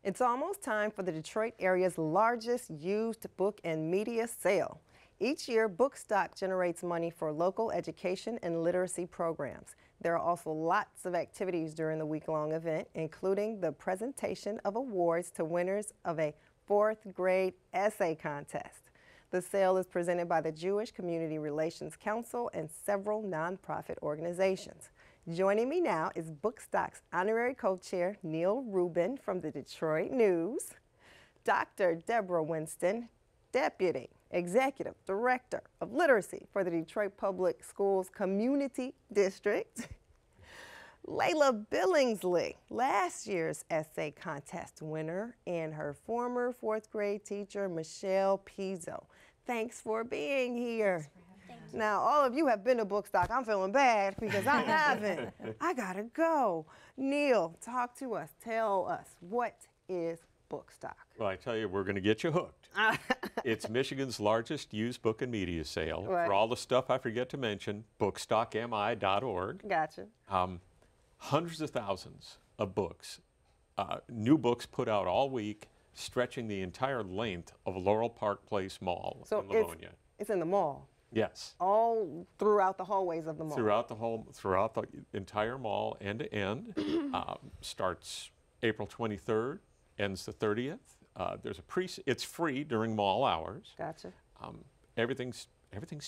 It's almost time for the Detroit area's largest used book and media sale. Each year, Bookstock generates money for local education and literacy programs. There are also lots of activities during the week-long event, including the presentation of awards to winners of a 4th grade essay contest. The sale is presented by the Jewish Community Relations Council and several nonprofit organizations. Joining me now is Bookstock's honorary co-chair, Neil Rubin from the Detroit News, Dr. Deborah Winston, Deputy Executive Director of Literacy for the Detroit Public Schools Community District, Layla Billingsley, last year's essay contest winner, and her former 4th grade teacher, Michelle Pizzo. Thanks for being here. Now, all of you have been to Bookstock. I'm feeling bad because I haven't. I gotta go. Neil, talk to us. Tell us, what is Bookstock? Well, I tell you, we're going to get you hooked. It's Michigan's largest used book and media sale. Right. For all the stuff I forget to mention, bookstockmi.org. Gotcha. Hundreds of thousands of books, new books put out all week, stretching the entire length of Laurel Park Place Mall in Livonia. It's in the mall. Yes. All throughout the hallways of the mall. Throughout the entire mall, end to end. Starts April 23rd, ends the 30th. It's free during mall hours. Gotcha. Everything's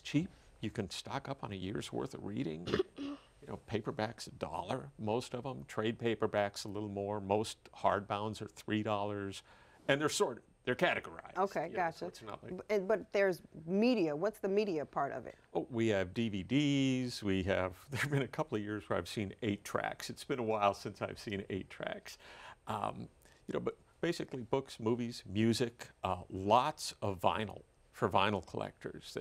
cheap. You can stock up on a year's worth of reading. You know, paperbacks $1, most of them. Trade paperbacks a little more. Most hardbounds are $3, and they're sorted. They're categorized. Okay, gotcha. So it's not like, but there's media. What's the media part of it? oh, we have DVDs. There have been a couple of years where I've seen 8 tracks. It's been a while since I've seen 8 tracks. But basically books, movies, music, lots of vinyl for vinyl collectors.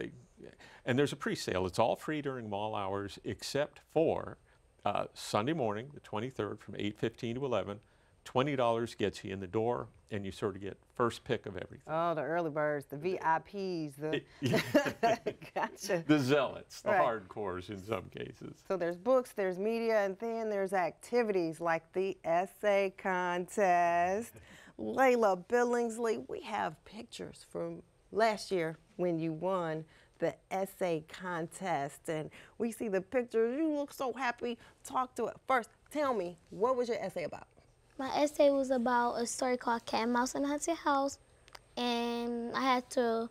And there's a pre-sale. It's all free during mall hours except for Sunday morning, the 23rd, from 8:15 to 11. $20 gets you in the door, and you sort of get first pick of everything. Oh, the early birds, the VIPs, Gotcha. The zealots, the Right. hardcores in some cases. So there's books, there's media, and then there's activities like the essay contest. Layla Billingsley, we have pictures from last year when you won the essay contest, and we see the pictures. You look so happy. Talk to it. First, tell me, what was your essay about? My essay was about a story called Cat and Mouse in a Haunted House, and I had to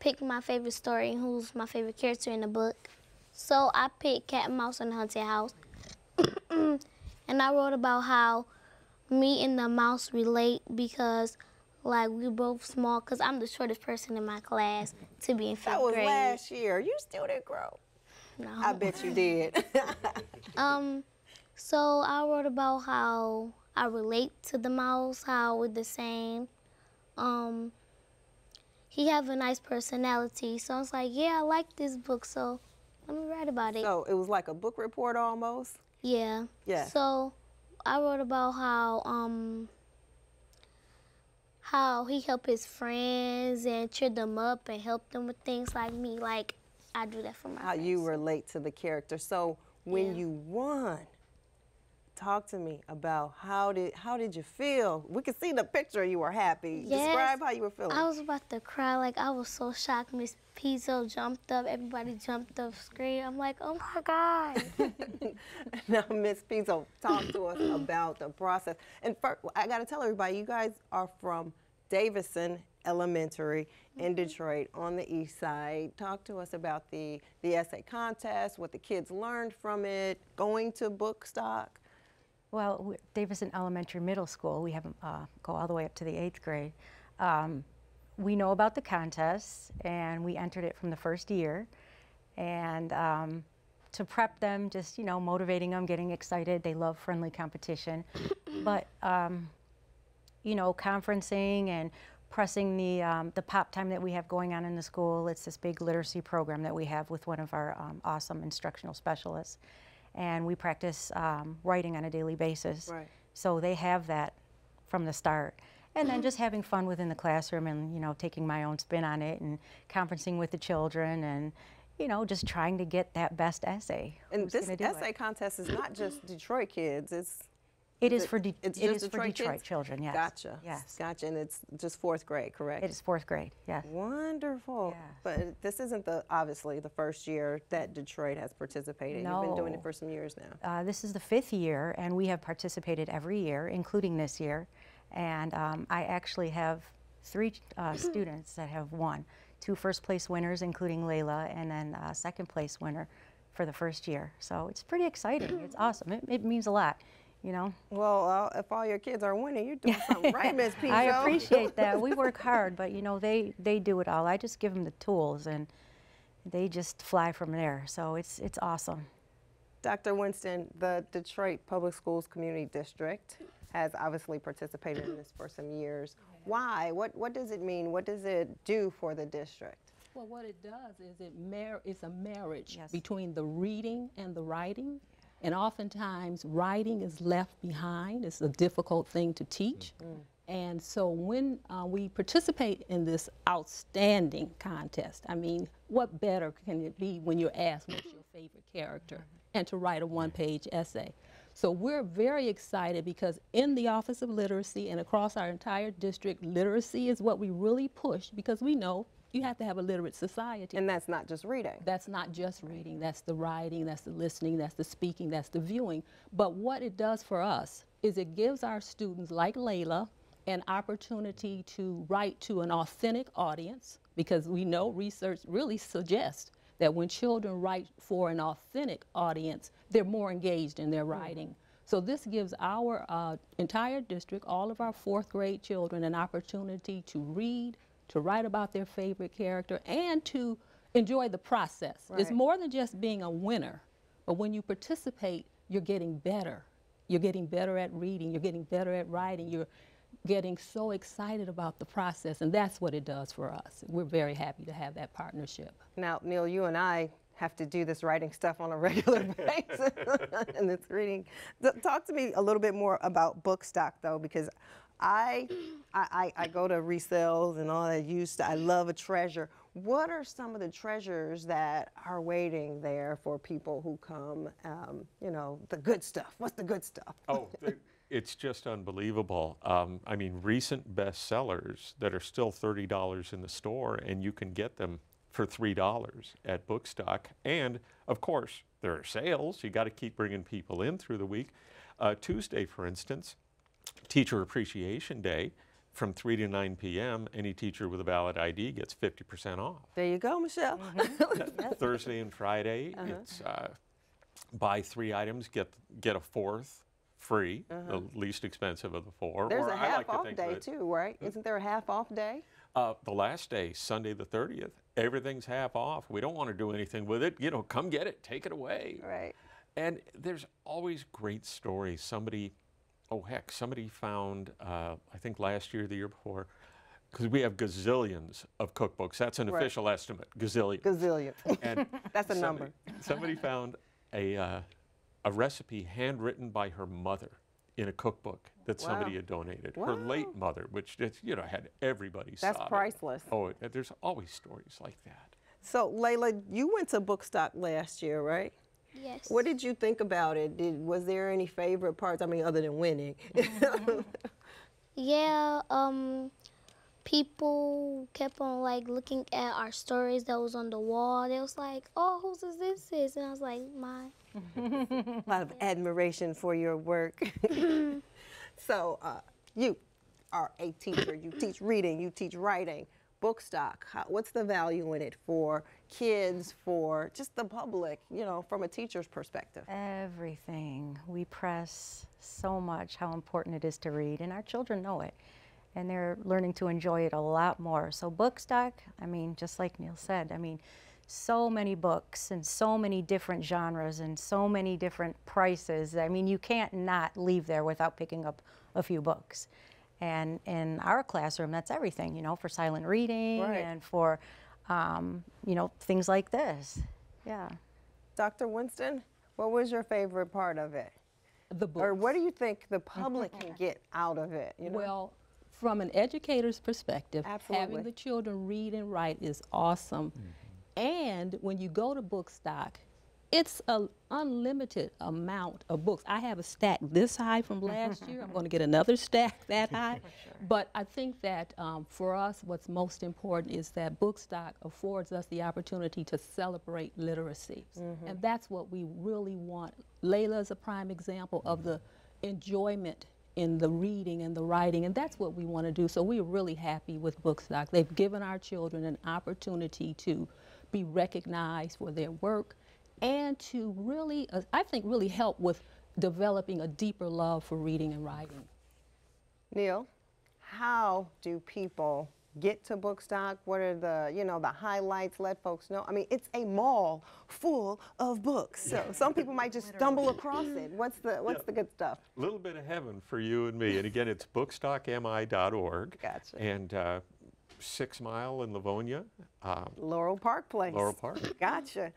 pick my favorite story and who's my favorite character in the book. So I picked Cat and Mouse in a Haunted House, and I wrote about how me and the mouse relate because, like, we're both small, because I'm the shortest person in my class to be in 5th grade. That was last year. You still didn't grow. No. I bet you did. So I wrote about how I relate to the mouse, how we're the same. He have a nice personality, so I was like, yeah, I like this book, so let me write about it. So it was like a book report almost? Yeah. Yeah. So I wrote about how he helped his friends and cheer them up and help them with things like me, like I do that for my friends. How you relate to the character. So when you won, talk to me about how did you feel? We could see the picture. You were happy. Yes, Describe how you were feeling. I was about to cry. Like, I was so shocked. Miss Pizzo jumped up. Everybody jumped up, screamed. I'm like, oh my God. Now, Miss Pizzo, talk to us about the process. And first, I got to tell everybody, you guys are from Davison Elementary in Detroit on the east side. Talk to us about the essay contest, what the kids learned from it, going to Bookstock. Well, Davison Elementary Middle School, we have them go all the way up to the 8th grade. We know about the contest, and we entered it from the first year. And to prep them, just, you know, motivating them, getting excited. They love friendly competition. But, you know, conferencing and pressing the pop time that we have going on in the school. It's this big literacy program that we have with one of our awesome instructional specialists. And we practice writing on a daily basis. Right. So they have that from the start. And then just having fun within the classroom and, you know, taking my own spin on it and conferencing with the children and, you know, just trying to get that best essay. And this essay contest is not just Detroit kids, it's It is for It's it just is for Detroit kids? children, yes. Gotcha. Yes. Gotcha. And it's just 4th grade, correct? It is 4th grade, yes. Wonderful. Yes. But this isn't obviously the first year that Detroit has participated. You've been doing it No. for some years now. This is the 5th year, and we have participated every year, including this year. And I actually have 3 students that have won. 2 first-place winners, including Layla, and then a second-place winner for the first year. So it's pretty exciting. It's awesome. It means a lot, you know. Well, if all your kids are winning, you're doing something right, Miss Pizzo. I appreciate that. We work hard, but you know, they do it all. I just give them the tools, and they just fly from there. So it's awesome. Dr. Winston, the Detroit Public Schools Community District has obviously participated in this for some years. Why? What does it mean? What does it do for the district? Well, what it does is it's a marriage Yes. between the reading and the writing. And oftentimes, writing is left behind. It's a difficult thing to teach. And so when we participate in this outstanding contest, I mean, what better can it be when you're asked what's your favorite character and to write a 1-page essay. So we're very excited because in the Office of Literacy and across our entire district, literacy is what we really push because we know you have to have a literate society. And that's not just reading. That's not just reading, that's the writing, that's the listening, that's the speaking, that's the viewing. But what it does for us is it gives our students like Layla an opportunity to write to an authentic audience, because we know research really suggests that when children write for an authentic audience, they're more engaged in their writing. So this gives our entire district, all of our 4th grade children, an opportunity to read, to write about their favorite character, and to enjoy the process. It's Right. more than just being a winner, but when you participate, you're getting better. You're getting better at reading, you're getting better at writing, you're getting so excited about the process, and that's what it does for us. We're very happy to have that partnership. Now, Neil, you and I have to do this writing stuff on a regular basis and this reading. Talk to me a little bit more about Bookstock, though, because I go to resales and all that I love a treasure. What are some of the treasures that are waiting there for people who come, you know, the good stuff? What's the good stuff? Oh, it's just unbelievable. I mean, recent bestsellers that are still $30 in the store, and you can get them for $3 at Bookstock. And of course, there are sales. You got to keep bringing people in through the week. Tuesday, for instance, Teacher Appreciation Day, from 3 to 9 p.m., any teacher with a valid ID gets 50% off. There you go, Michelle. Thursday and Friday, it's buy 3 items, get a 4th free, the least expensive of the 4. There's or a I half like to off think day, of it, too, right? Isn't there a half off day? the last day, Sunday the 30th, everything's half off. We don't want to do anything with it. You know, come get it, take it away. Right. And there's always great stories. Somebody found, I think last year, the year before, because we have gazillions of cookbooks. That's an official estimate, gazillions. Gazillion. And That's a number. Somebody found a recipe handwritten by her mother in a cookbook that somebody had donated. Her late mother, which just, you know, had everybody That's sobbing. priceless. Oh, there's always stories like that. So, Layla, you went to Bookstock last year, right? Yes. What did you think about it? Was there any favorite parts? I mean, other than winning. Yeah, people kept on like looking at our stories that was on the wall. They was like, "Oh, whose is this?" And I was like, "Mine." A lot of admiration for your work. So, you are a teacher. You teach reading. You teach writing. Bookstock, what's the value in it for kids, for just the public, you know, from a teacher's perspective? Everything. We press so much how important it is to read, and our children know it, and they're learning to enjoy it a lot more. So Bookstock, I mean, just like Neil said, I mean, so many books and so many different genres and so many different prices. I mean, you can't not leave there without picking up a few books. And in our classroom, that's everything, you know, for silent reading and for, you know, things like this. Yeah. Dr. Winston, what was your favorite part of it? The books. Or what do you think the public can get out of it? You know? Well, from an educator's perspective, Absolutely. having the children read and write is awesome. And when you go to Bookstock, it's an unlimited amount of books. I have a stack this high from last year. I'm going to get another stack that high. But I think that for us, what's most important is that Bookstock affords us the opportunity to celebrate literacy. And that's what we really want. Layla is a prime example of the enjoyment in the reading and the writing, and that's what we want to do. So we're really happy with Bookstock. They've given our children an opportunity to be recognized for their work and to really, I think, really help with developing a deeper love for reading and writing. Neil, how do people get to Bookstock? What are the, the highlights? Let folks know. I mean, it's a mall full of books. So some people might just stumble across it. What's the good stuff? A little bit of heaven for you and me. And again, it's bookstockmi.org. Gotcha. And 6 Mile in Livonia. Laurel Park Place. Laurel Park. Gotcha.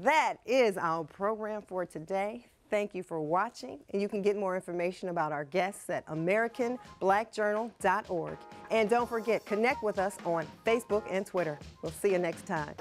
That is our program for today. Thank you for watching, and you can get more information about our guests at AmericanBlackJournal.org. And don't forget, connect with us on Facebook and Twitter. We'll see you next time.